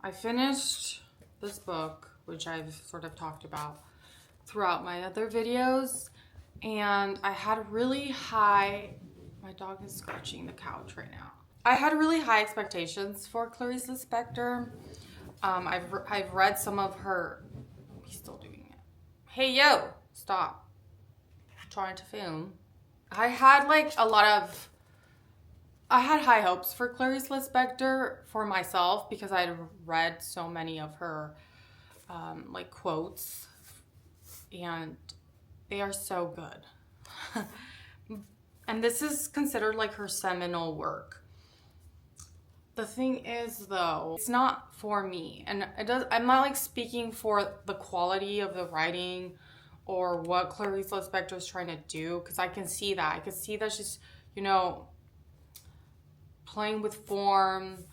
I finished this book, which I've sort of talked about throughout my other videos, and I had really high, my dog is scratching the couch right now. I had really high expectations for Clarice Lispector. I've read some of her, he's still doing it. Hey, yo, stop. I'm trying to film. I had high hopes for Clarice Lispector for myself because I had read so many of her quotes, and they are so good. And this is considered like her seminal work. The thing is, though, it's not for me, and I'm not like speaking for the quality of the writing or what Clarice Lispector is trying to do, because I can see that. I can see that she's, playing with form,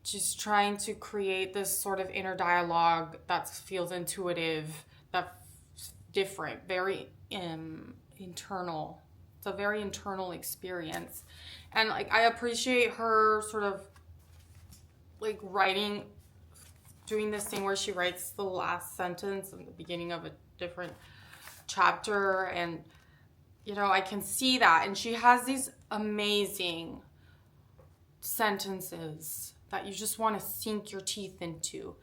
just trying to create this sort of inner dialogue that feels intuitive, that's different, very internal. It's a very internal experience. And I appreciate her sort of writing, doing this thing where she writes the last sentence in the beginning of a different chapter, and I can see that. And she has these amazing sentences that you just want to sink your teeth into.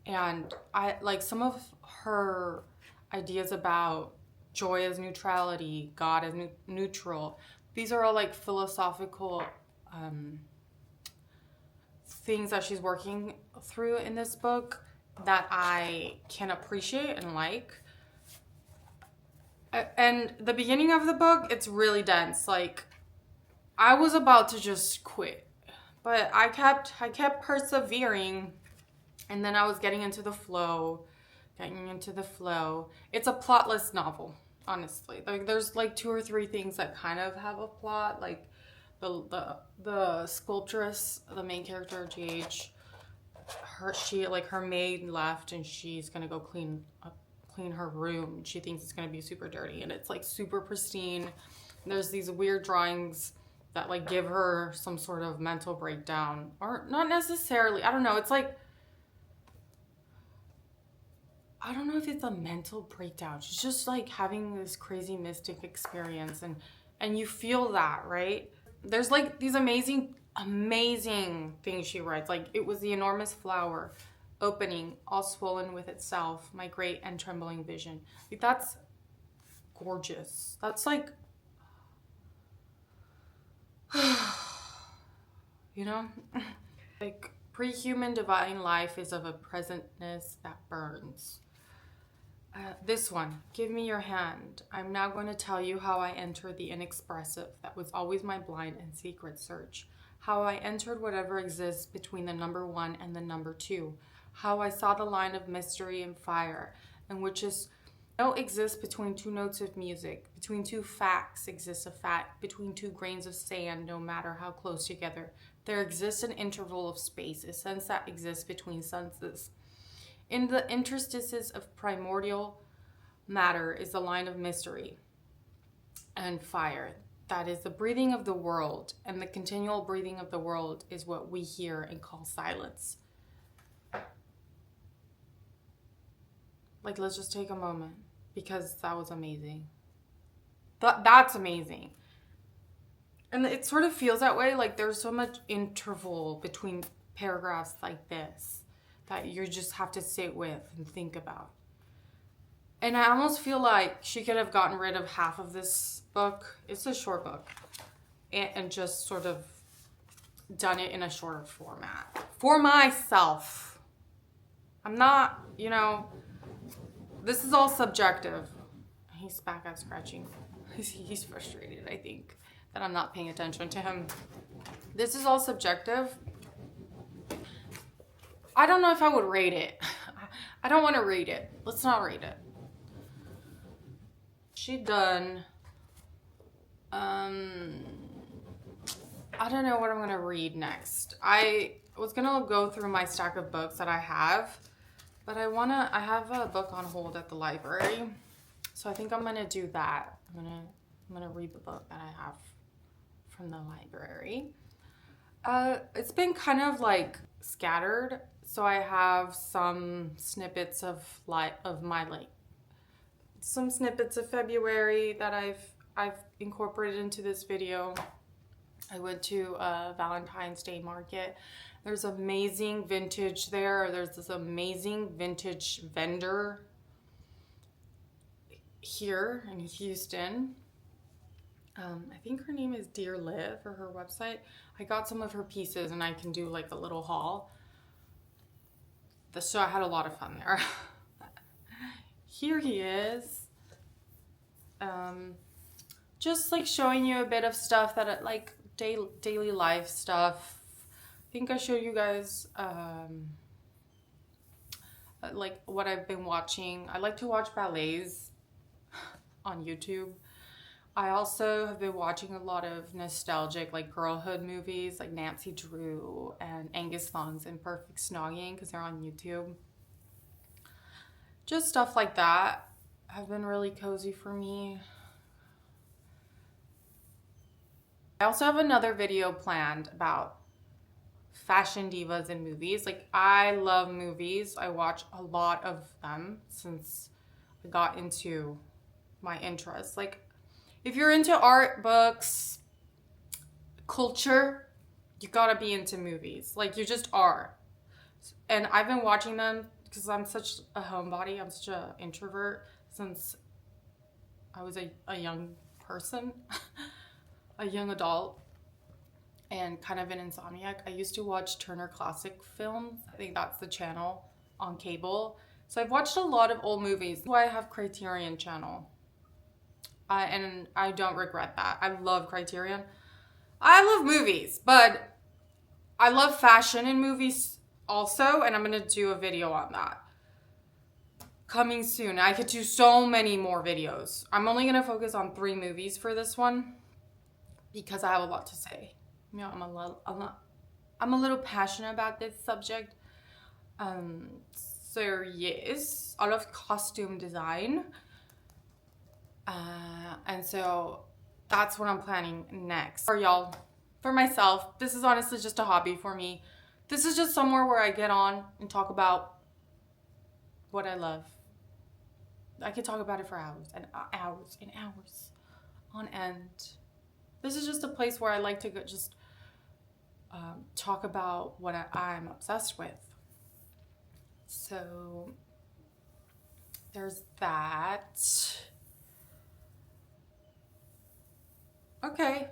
And I like some of her ideas about joy as neutrality, God as neutral. These are all philosophical things that she's working through in this book that I can appreciate and like. And the beginning of the book, it's really dense. I was about to just quit, but I kept persevering, and then I was getting into the flow. It's a plotless novel, honestly. There's 2 or 3 things that kind of have a plot, the sculptress, the main character, GH, her maid left, and she's gonna go clean her room. She thinks it's gonna be super dirty, and it's super pristine. And there's these weird drawings that give her some sort of mental breakdown, or not necessarily. I don't know. It's I don't know if it's a mental breakdown. She's just having this crazy mystic experience, and you feel that, right? There's these amazing things she writes. It was the enormous flower opening, all swollen with itself, my great and trembling vision. That's gorgeous. That's pre-human divine life is of a presentness that burns. This one, give me your hand. I'm now going to tell you how I entered the inexpressive that was always my blind and secret search. How I entered whatever exists between the number 1 and the number 2. How I saw the line of mystery and fire, and which is no exists between 2 notes of music. Between 2 facts exists a fact. Between 2 grains of sand, no matter how close together, there exists an interval of space, a sense that exists between senses. In the interstices of primordial matter is the line of mystery and fire. That is the breathing of the world, and the continual breathing of the world is what we hear and call silence. Let's just take a moment, because that was amazing. That's amazing. And it sort of feels that way. There's so much interval between paragraphs like this that you just have to sit with and think about. And I almost feel like she could have gotten rid of half of this book. It's a short book. And just sort of done it in a shorter format. For myself. I'm not, this is all subjective. He's back at scratching. He's frustrated, I think, that I'm not paying attention to him. This is all subjective. I don't know if I would rate it. I don't want to rate it. Let's not rate it. She done. I don't know what I'm going to read next. I was going to go through my stack of books that I have, but I have a book on hold at the library. So I think I'm going to do that. I'm going to read the book that I have from the library. It's been kind of like scattered. So I have some snippets of my like some snippets of February that I've incorporated into this video. I went to a Valentine's Day market. There's amazing vintage there. There's this amazing vintage vendor here in Houston. I think her name is Dear Liv or her website. I got some of her pieces and I can do like a little haul. So I had a lot of fun there. Here he is. Just like showing you a bit of stuff that like daily life stuff. I think I showed you guys like what I've been watching. I like to watch ballets on YouTube. I also have been watching a lot of nostalgic like girlhood movies like Nancy Drew and Angus Thongs and Perfect Snogging because they're on YouTube. Just stuff like that have been really cozy for me. I also have another video planned about fashion divas in movies. Like I love movies. I watch a lot of them since I got into my interests. Like if you're into art, books, culture, you gotta be into movies. Like you just are. And I've been watching them because I'm such a homebody. I'm such an introvert since I was a young person, a young adult, and kind of an insomniac. I used to watch Turner Classic Films. I think that's the channel on cable. So I've watched a lot of old movies. That's why I have Criterion channel. And I don't regret that. I love Criterion. I love movies, but I love fashion in movies also, and I'm gonna do a video on that. Coming soon. I could do so many more videos. I'm only gonna focus on 3 movies for this one because I have a lot to say. You know, I'm a little passionate about this subject. So yes, I love costume design. And so that's what I'm planning next. For y'all, for myself, this is honestly just a hobby for me. This is just somewhere where I get on and talk about what I love. I could talk about it for hours and hours and hours on end. This is just a place where I like to go, just talk about what I'm obsessed with. So there's that. Okay.